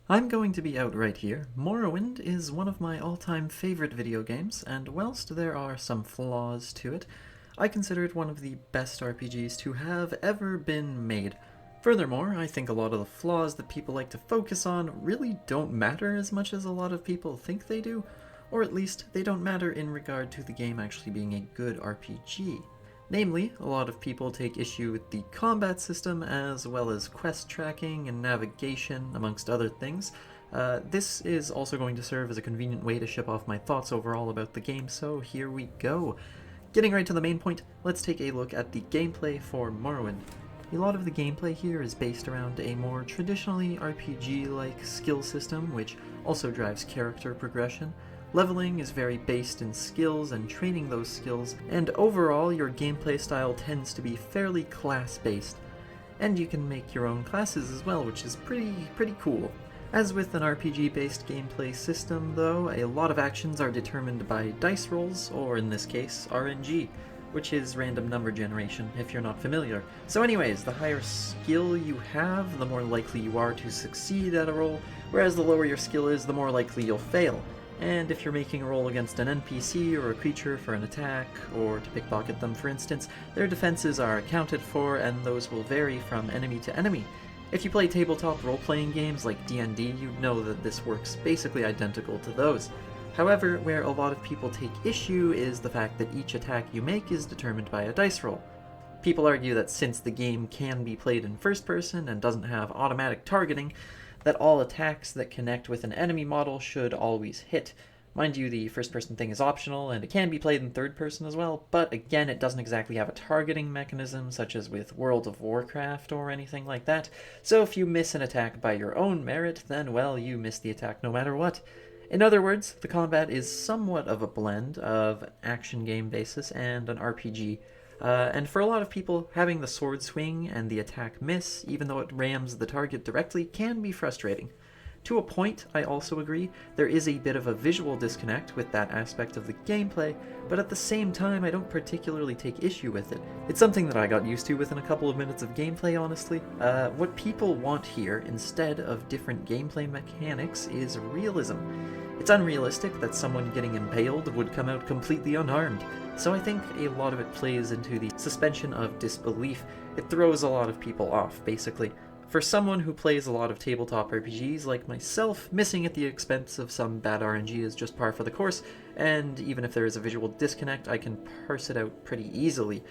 I'm going to be outright here. Morrowind is one of my all-time favorite video games, and whilst there are some flaws to it, I consider it one of the best RPGs to have ever been made. Furthermore, I think a lot of the flaws that people like to focus on really don't matter as much as a lot of people think they do, or at least they don't matter in regard to the game actually being a good RPG. Namely, a lot of people take issue with the combat system as well as quest tracking and navigation, amongst other things. This is also going to serve as a convenient way to ship off my thoughts overall about the game, so here we go. Getting right to the main point, let's take a look at the gameplay for Morrowind. A lot of the gameplay here is based around a more traditionally RPG-like skill system, which also drives character progression. Leveling is very based in skills and training those skills, and overall your gameplay style tends to be fairly class-based. And you can make your own classes as well, which is pretty cool. As with an RPG-based gameplay system, though, a lot of actions are determined by dice rolls, or in this case, RNG, which is random number generation, if you're not familiar. So anyways, the higher skill you have, the more likely you are to succeed at a roll, whereas the lower your skill is, the more likely you'll fail. And if you're making a roll against an NPC or a creature for an attack, or to pickpocket them for instance, their defenses are accounted for, and those will vary from enemy to enemy. If you play tabletop role-playing games like D&D, you'd know that this works basically identical to those. However, where a lot of people take issue is the fact that each attack you make is determined by a dice roll. People argue that since the game can be played in first person and doesn't have automatic targeting, that all attacks that connect with an enemy model should always hit. Mind you, the first-person thing is optional, and it can be played in third person as well, but again, it doesn't exactly have a targeting mechanism, such as with World of Warcraft or anything like that, so if you miss an attack by your own merit, then, well, you miss the attack no matter what. In other words, the combat is somewhat of a blend of an action game basis and an RPG. And for a lot of people, having the sword swing and the attack miss, even though it rams the target directly, can be frustrating. To a point, I also agree, there is a bit of a visual disconnect with that aspect of the gameplay, but at the same time I don't particularly take issue with it. It's something that I got used to within a couple of minutes of gameplay, honestly. What people want here, instead of different gameplay mechanics, is realism. It's unrealistic that someone getting impaled would come out completely unharmed, so I think a lot of it plays into the suspension of disbelief. It throws a lot of people off, basically. For someone who plays a lot of tabletop RPGs like myself, missing at the expense of some bad RNG is just par for the course, and even if there is a visual disconnect, I can parse it out pretty easily.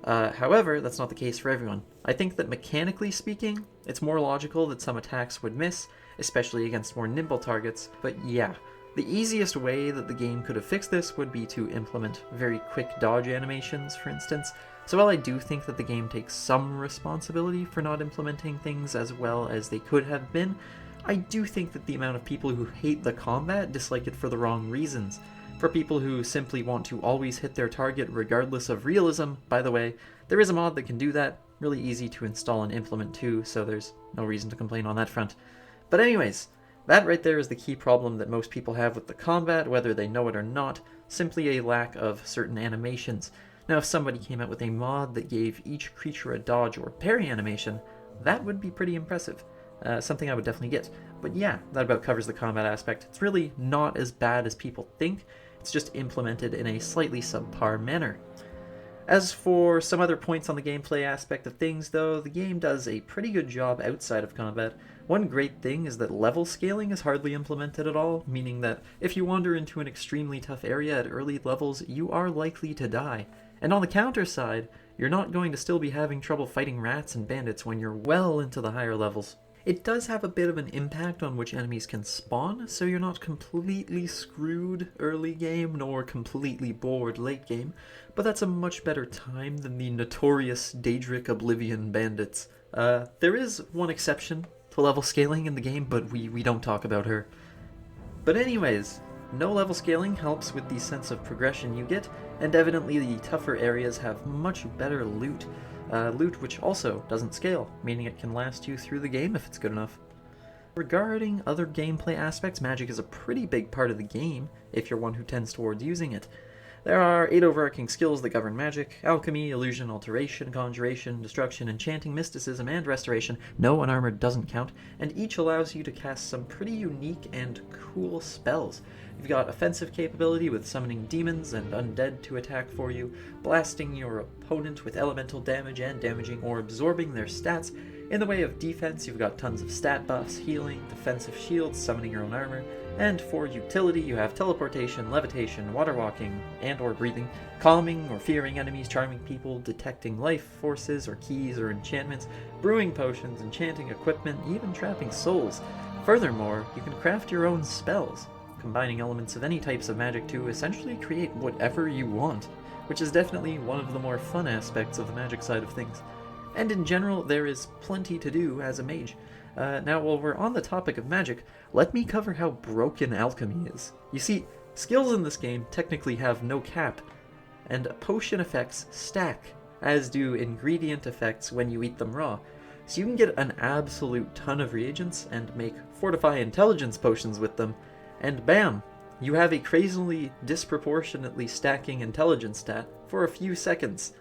However, that's not the case for everyone. I think that mechanically speaking, it's more logical that some attacks would miss, especially against more nimble targets, but yeah. The easiest way that the game could have fixed this would be to implement very quick dodge animations, for instance. So while I do think that the game takes some responsibility for not implementing things as well as they could have been, I do think that the amount of people who hate the combat dislike it for the wrong reasons. For people who simply want to always hit their target regardless of realism, by the way, there is a mod that can do that, really easy to install and implement too, so there's no reason to complain on that front. But anyways, that right there is the key problem that most people have with the combat, whether they know it or not, simply a lack of certain animations. Now if somebody came out with a mod that gave each creature a dodge or parry animation, that would be pretty impressive. Something I would definitely get. But yeah, that about covers the combat aspect. It's really not as bad as people think, it's just implemented in a slightly subpar manner. As for some other points on the gameplay aspect of things, though, the game does a pretty good job outside of combat. One great thing is that level scaling is hardly implemented at all, meaning that if you wander into an extremely tough area at early levels, you are likely to die. And on the counter side, you're not going to still be having trouble fighting rats and bandits when you're well into the higher levels. It does have a bit of an impact on which enemies can spawn, so you're not completely screwed early game, nor completely bored late game, but that's a much better time than the notorious Daedric Oblivion bandits. There is one exception to level scaling in the game, but we don't talk about her. But anyways, no level scaling helps with the sense of progression you get, and evidently the tougher areas have much better loot. Loot which also doesn't scale, meaning it can last you through the game if it's good enough. Regarding other gameplay aspects, magic is a pretty big part of the game, if you're one who tends towards using it. There are 8 overarching skills that govern magic: alchemy, illusion, alteration, conjuration, destruction, enchanting, mysticism, and restoration. No, unarmored doesn't count, and each allows you to cast some pretty unique and cool spells. You've got offensive capability with summoning demons and undead to attack for you, blasting your opponent with elemental damage and damaging or absorbing their stats. In the way of defense, you've got tons of stat buffs, healing, defensive shields, summoning your own armor, and for utility you have teleportation, levitation, water walking, and or breathing, calming or fearing enemies, charming people, detecting life forces or keys or enchantments, brewing potions, enchanting equipment, even trapping souls. Furthermore, you can craft your own spells, combining elements of any types of magic to essentially create whatever you want, which is definitely one of the more fun aspects of the magic side of things. And in general, there is plenty to do as a mage. Now, while we're on the topic of magic, let me cover how broken alchemy is. You see, skills in this game technically have no cap, and potion effects stack, as do ingredient effects when you eat them raw. So you can get an absolute ton of reagents and make fortify intelligence potions with them, and bam! You have a crazily disproportionately stacking intelligence stat for a few seconds.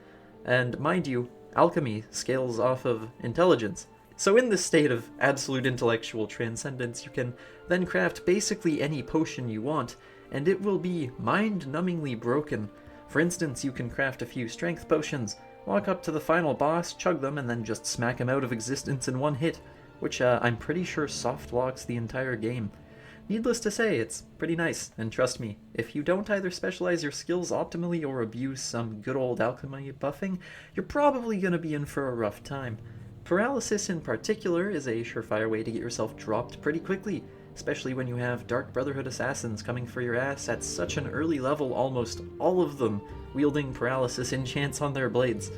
And mind you, alchemy scales off of intelligence. So in this state of absolute intellectual transcendence, you can then craft basically any potion you want, and it will be mind-numbingly broken. For instance, you can craft a few strength potions, walk up to the final boss, chug them, and then just smack him out of existence in one hit, which I'm pretty sure soft locks the entire game. Needless to say, it's pretty nice, and trust me, if you don't either specialize your skills optimally or abuse some good old alchemy buffing, you're probably going to be in for a rough time. Paralysis in particular is a surefire way to get yourself dropped pretty quickly, especially when you have Dark Brotherhood assassins coming for your ass at such an early level, almost all of them wielding paralysis enchants on their blades.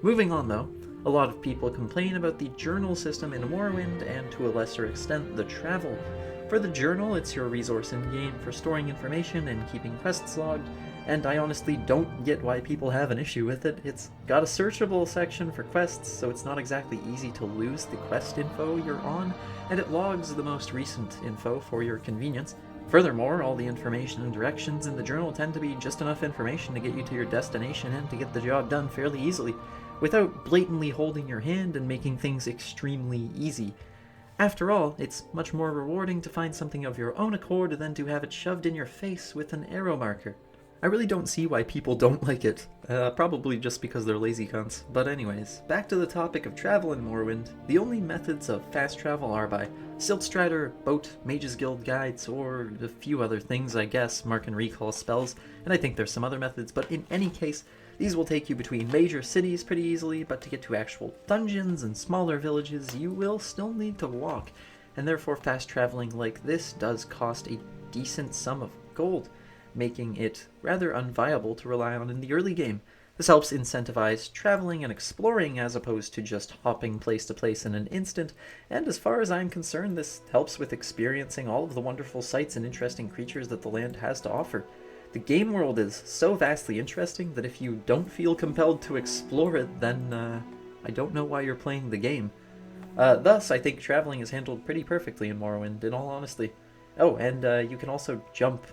Moving on though, a lot of people complain about the journal system in Morrowind, and to a lesser extent the travel. For the journal, it's your resource in-game for storing information and keeping quests logged, and I honestly don't get why people have an issue with it. It's got a searchable section for quests, so it's not exactly easy to lose the quest info you're on, and it logs the most recent info for your convenience. Furthermore, all the information and directions in the journal tend to be just enough information to get you to your destination and to get the job done fairly easily, without blatantly holding your hand and making things extremely easy. After all, it's much more rewarding to find something of your own accord than to have it shoved in your face with an arrow marker. I really don't see why people don't like it. Probably just because they're lazy cunts. But anyways, back to the topic of travel in Morrowind. The only methods of fast travel are by Siltstrider, boat, Mage's Guild guides, or a few other things, I guess, mark and recall spells, and I think there's some other methods, but in any case, these will take you between major cities pretty easily, but to get to actual dungeons and smaller villages, you will still need to walk, and therefore fast traveling like this does cost a decent sum of gold, making it rather unviable to rely on in the early game. This helps incentivize traveling and exploring as opposed to just hopping place to place in an instant, and as far as I'm concerned, this helps with experiencing all of the wonderful sights and interesting creatures that the land has to offer. The game world is so vastly interesting that if you don't feel compelled to explore it, then I don't know why you're playing the game. Thus, I think traveling is handled pretty perfectly in Morrowind, in all honesty. Oh, and you can also jump,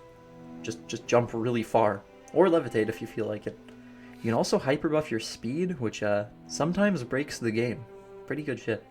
just jump really far, or levitate if you feel like it. You can also hyperbuff your speed, which sometimes breaks the game. Pretty good shit.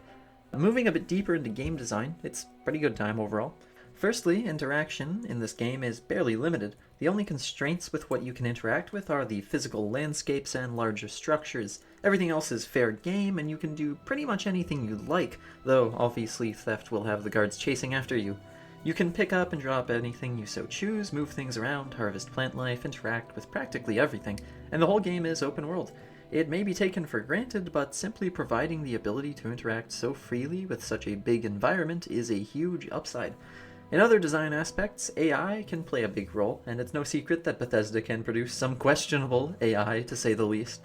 Moving a bit deeper into game design, it's pretty good time overall. Firstly, interaction in this game is barely limited. The only constraints with what you can interact with are the physical landscapes and larger structures. Everything else is fair game, and you can do pretty much anything you like, though obviously theft will have the guards chasing after you. You can pick up and drop anything you so choose, move things around, harvest plant life, interact with practically everything, and the whole game is open world. It may be taken for granted, but simply providing the ability to interact so freely with such a big environment is a huge upside. In other design aspects, AI can play a big role, and it's no secret that Bethesda can produce some questionable AI, to say the least.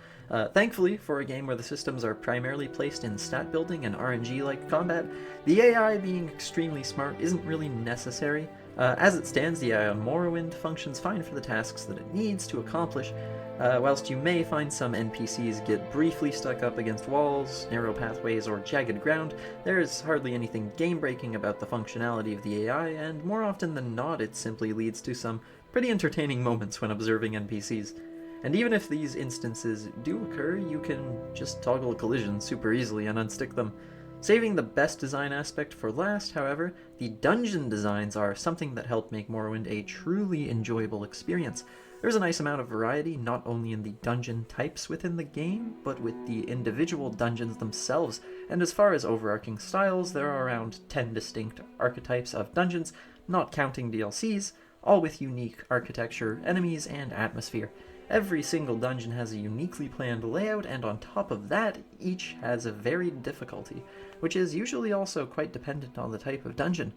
Thankfully, for a game where the systems are primarily placed in stat building and RNG-like combat, the AI being extremely smart isn't really necessary. As it stands, the AI on Morrowind functions fine for the tasks that it needs to accomplish, whilst you may find some NPCs get briefly stuck up against walls, narrow pathways, or jagged ground, there is hardly anything game-breaking about the functionality of the AI, and more often than not it simply leads to some pretty entertaining moments when observing NPCs. And even if these instances do occur, you can just toggle a collision super easily and unstick them. Saving the best design aspect for last, however, the dungeon designs are something that help make Morrowind a truly enjoyable experience. There's a nice amount of variety, not only in the dungeon types within the game, but with the individual dungeons themselves, and as far as overarching styles, there are around 10 distinct archetypes of dungeons, not counting DLCs, all with unique architecture, enemies, and atmosphere. Every single dungeon has a uniquely planned layout, and on top of that, each has a varied difficulty, which is usually also quite dependent on the type of dungeon.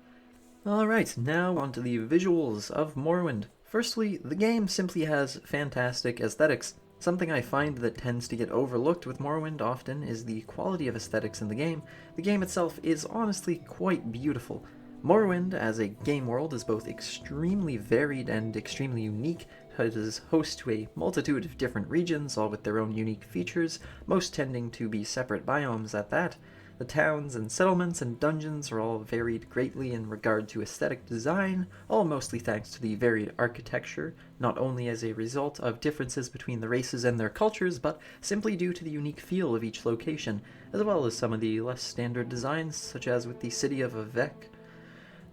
Alright, now onto the visuals of Morrowind. Firstly, the game simply has fantastic aesthetics. Something I find that tends to get overlooked with Morrowind often is the quality of aesthetics in the game. The game itself is honestly quite beautiful. Morrowind as a game world is both extremely varied and extremely unique. It is host to a multitude of different regions, all with their own unique features, most tending to be separate biomes at that. The towns and settlements and dungeons are all varied greatly in regard to aesthetic design, all mostly thanks to the varied architecture, not only as a result of differences between the races and their cultures, but simply due to the unique feel of each location, as well as some of the less standard designs, such as with the city of Avec.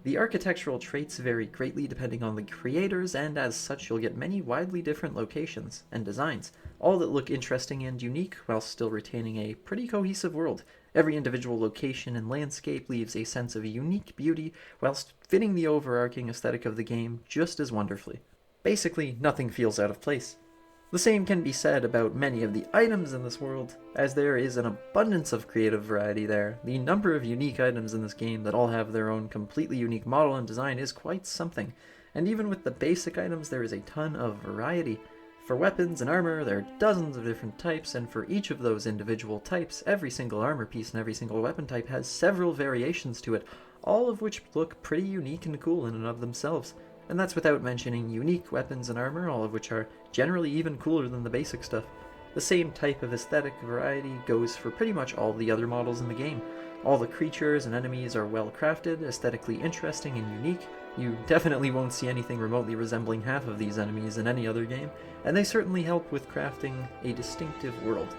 The architectural traits vary greatly depending on the creators, and as such you'll get many widely different locations and designs, all that look interesting and unique while still retaining a pretty cohesive world. Every individual location and landscape leaves a sense of unique beauty, whilst fitting the overarching aesthetic of the game just as wonderfully. Basically, nothing feels out of place. The same can be said about many of the items in this world, as there is an abundance of creative variety there. The number of unique items in this game that all have their own completely unique model and design is quite something, and even with the basic items there is a ton of variety. For weapons and armor, there are dozens of different types, and for each of those individual types, every single armor piece and every single weapon type has several variations to it, all of which look pretty unique and cool in and of themselves. And that's without mentioning unique weapons and armor, all of which are generally even cooler than the basic stuff. The same type of aesthetic variety goes for pretty much all the other models in the game. All the creatures and enemies are well crafted, aesthetically interesting and unique. You definitely won't see anything remotely resembling half of these enemies in any other game, and they certainly help with crafting a distinctive world.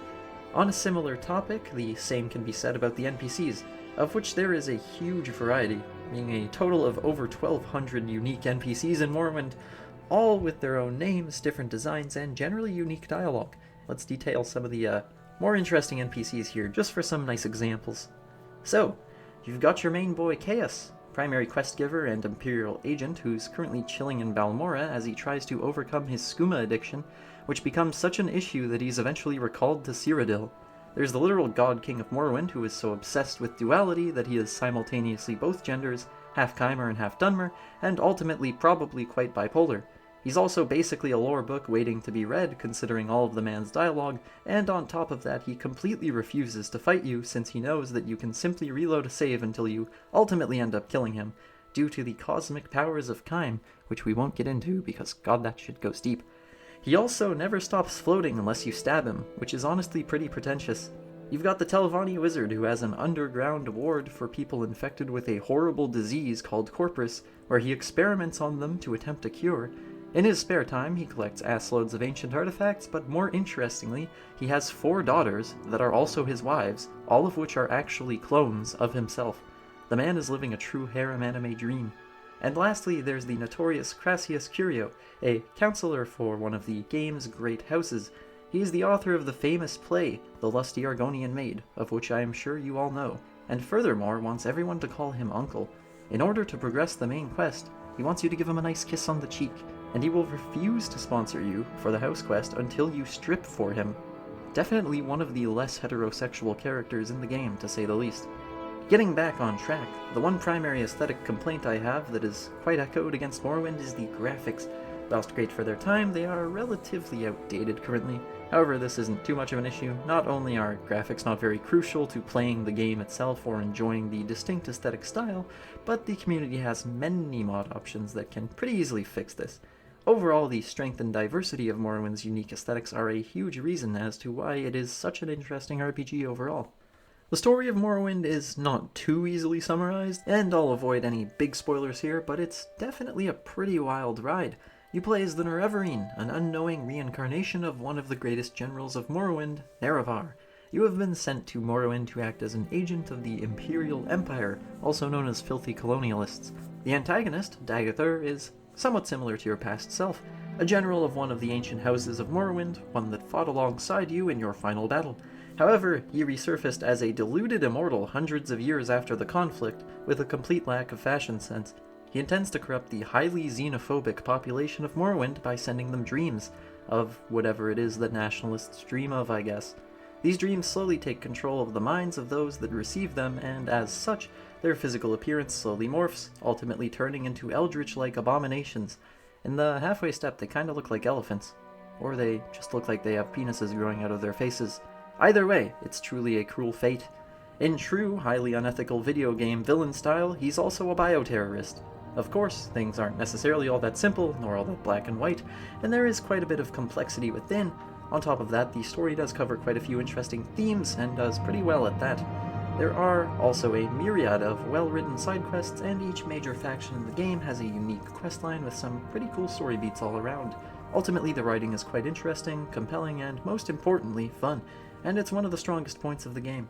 On a similar topic, the same can be said about the NPCs, of which there is a huge variety, being a total of over 1,200 unique NPCs in Morrowind, all with their own names, different designs, and generally unique dialogue. Let's detail some of the more interesting NPCs here, just for some nice examples. So, you've got your main boy Chaos, primary quest giver and Imperial agent who's currently chilling in Balmora as he tries to overcome his skooma addiction, which becomes such an issue that he's eventually recalled to Cyrodiil. There's the literal god king of Morrowind who is so obsessed with duality that he is simultaneously both genders, half Chimer and half Dunmer, and ultimately probably quite bipolar. He's also basically a lore book waiting to be read, considering all of the man's dialogue, and on top of that he completely refuses to fight you since he knows that you can simply reload a save until you ultimately end up killing him, due to the cosmic powers of Chime, which we won't get into because god that shit goes deep. He also never stops floating unless you stab him, which is honestly pretty pretentious. You've got the Telvanni wizard who has an underground ward for people infected with a horrible disease called Corpus, where he experiments on them to attempt a cure. In his spare time, he collects assloads of ancient artifacts, but more interestingly, he has 4 daughters that are also his wives, all of which are actually clones of himself. The man is living a true harem anime dream. And lastly, there's the notorious Crassius Curio, a counselor for one of the game's great houses. He is the author of the famous play, The Lusty Argonian Maid, of which I am sure you all know, and furthermore wants everyone to call him Uncle. In order to progress the main quest, he wants you to give him a nice kiss on the cheek, and he will refuse to sponsor you for the house quest until you strip for him. Definitely one of the less heterosexual characters in the game, to say the least. Getting back on track, the one primary aesthetic complaint I have that is quite echoed against Morrowind is the graphics. Whilst great for their time, they are relatively outdated currently. However, this isn't too much of an issue. Not only are graphics not very crucial to playing the game itself or enjoying the distinct aesthetic style, but the community has many mod options that can pretty easily fix this. Overall, the strength and diversity of Morrowind's unique aesthetics are a huge reason as to why it is such an interesting RPG overall. The story of Morrowind is not too easily summarized, and I'll avoid any big spoilers here, but it's definitely a pretty wild ride. You play as the Nerevarine, an unknowing reincarnation of one of the greatest generals of Morrowind, Nerevar. You have been sent to Morrowind to act as an agent of the Imperial Empire, also known as filthy colonialists. The antagonist, Dagathur, is somewhat similar to your past self, a general of one of the ancient houses of Morrowind, one that fought alongside you in your final battle. However, he resurfaced as a deluded immortal hundreds of years after the conflict, with a complete lack of fashion sense. He intends to corrupt the highly xenophobic population of Morrowind by sending them dreams, of whatever it is that nationalists dream of, I guess. These dreams slowly take control of the minds of those that receive them, and as such, their physical appearance slowly morphs, ultimately turning into eldritch-like abominations. In the halfway step, they kinda look like elephants. Or they just look like they have penises growing out of their faces. Either way, it's truly a cruel fate. In true, highly unethical video game villain style, he's also a bioterrorist. Of course, things aren't necessarily all that simple, nor all that black and white, and there is quite a bit of complexity within. On top of that, the story does cover quite a few interesting themes, and does pretty well at that. There are also a myriad of well-written side quests, and each major faction in the game has a unique questline with some pretty cool story beats all around. Ultimately, the writing is quite interesting, compelling, and most importantly, fun, and it's one of the strongest points of the game.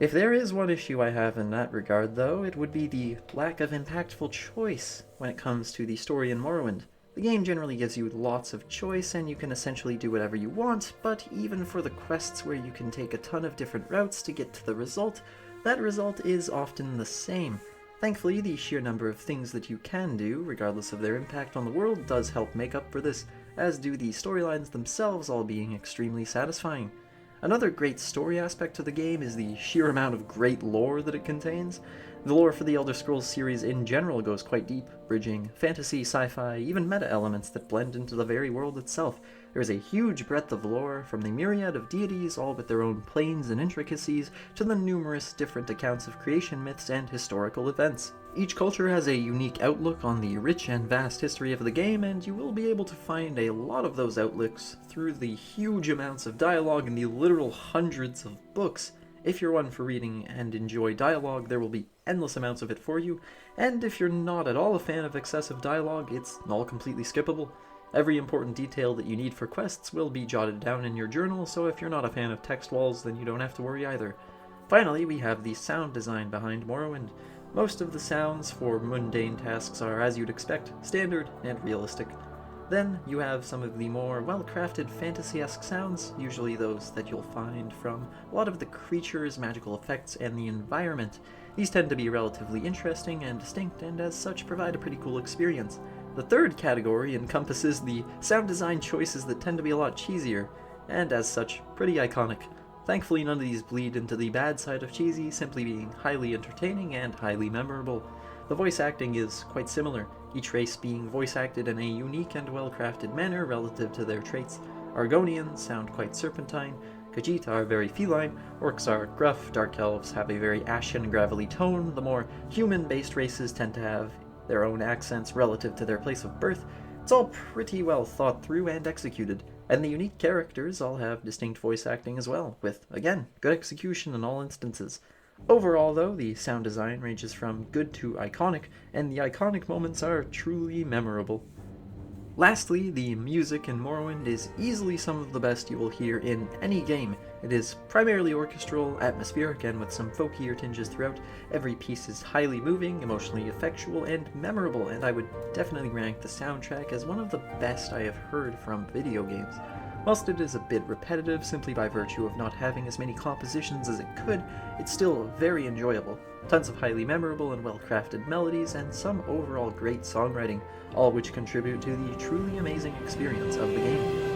If there is one issue I have in that regard, though, it would be the lack of impactful choice when it comes to the story in Morrowind. The game generally gives you lots of choice, and you can essentially do whatever you want, but even for the quests where you can take a ton of different routes to get to the result, that result is often the same. Thankfully, the sheer number of things that you can do, regardless of their impact on the world, does help make up for this, as do the storylines themselves all being extremely satisfying. Another great story aspect to the game is the sheer amount of great lore that it contains. The lore for the Elder Scrolls series in general goes quite deep, bridging fantasy, sci-fi, even meta elements that blend into the very world itself. There is a huge breadth of lore, from the myriad of deities, all with their own planes and intricacies, to the numerous different accounts of creation myths and historical events. Each culture has a unique outlook on the rich and vast history of the game, and you will be able to find a lot of those outlooks through the huge amounts of dialogue and the literal hundreds of books. If you're one for reading and enjoy dialogue, there will be endless amounts of it for you, and if you're not at all a fan of excessive dialogue, it's all completely skippable. Every important detail that you need for quests will be jotted down in your journal, so if you're not a fan of text walls, then you don't have to worry either. Finally, we have the sound design behind Morrowind. Most of the sounds for mundane tasks are, as you'd expect, standard and realistic. Then you have some of the more well-crafted fantasy-esque sounds, usually those that you'll find from a lot of the creatures, magical effects, and the environment. These tend to be relatively interesting and distinct, and as such provide a pretty cool experience. The third category encompasses the sound design choices that tend to be a lot cheesier, and as such, pretty iconic. Thankfully, none of these bleed into the bad side of cheesy, simply being highly entertaining and highly memorable. The voice acting is quite similar, each race being voice acted in a unique and well-crafted manner relative to their traits. Argonians sound quite serpentine, Khajiit are very feline, Orcs are gruff, Dark Elves have a very ashen, gravelly tone, the more human-based races tend to have their own accents relative to their place of birth. It's all pretty well thought through and executed, and the unique characters all have distinct voice acting as well, with, again, good execution in all instances. Overall, though, the sound design ranges from good to iconic, and the iconic moments are truly memorable. Lastly, the music in Morrowind is easily some of the best you will hear in any game. It is primarily orchestral, atmospheric, and with some folkier tinges throughout. Every piece is highly moving, emotionally effectual, and memorable, and I would definitely rank the soundtrack as one of the best I have heard from video games. Whilst it is a bit repetitive simply by virtue of not having as many compositions as it could, it's still very enjoyable. Tons of highly memorable and well-crafted melodies, and some overall great songwriting, all which contribute to the truly amazing experience of the game.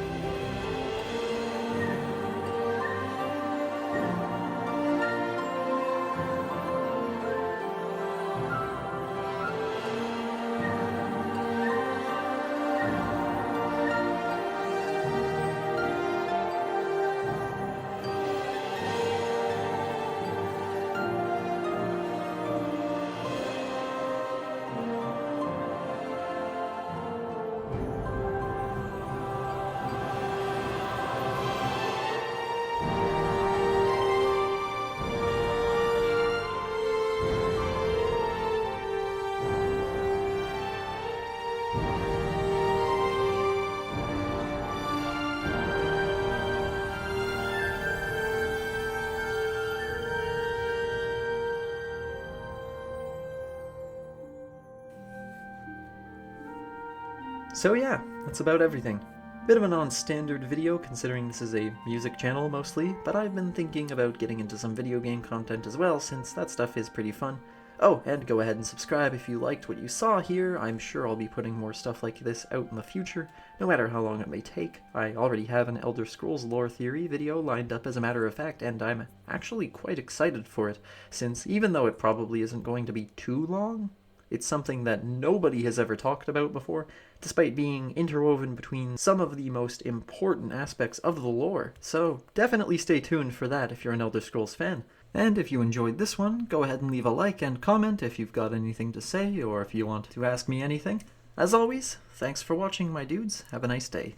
So yeah, that's about everything. Bit of a non-standard video considering this is a music channel mostly, but I've been thinking about getting into some video game content as well since that stuff is pretty fun. Oh, and go ahead and subscribe if you liked what you saw here. I'm sure I'll be putting more stuff like this out in the future, no matter how long it may take. I already have an Elder Scrolls lore theory video lined up as a matter of fact, and I'm actually quite excited for it, since even though it probably isn't going to be too long, it's something that nobody has ever talked about before, despite being interwoven between some of the most important aspects of the lore. So definitely stay tuned for that if you're an Elder Scrolls fan. And if you enjoyed this one, go ahead and leave a like and comment if you've got anything to say or if you want to ask me anything. As always, thanks for watching, my dudes. Have a nice day.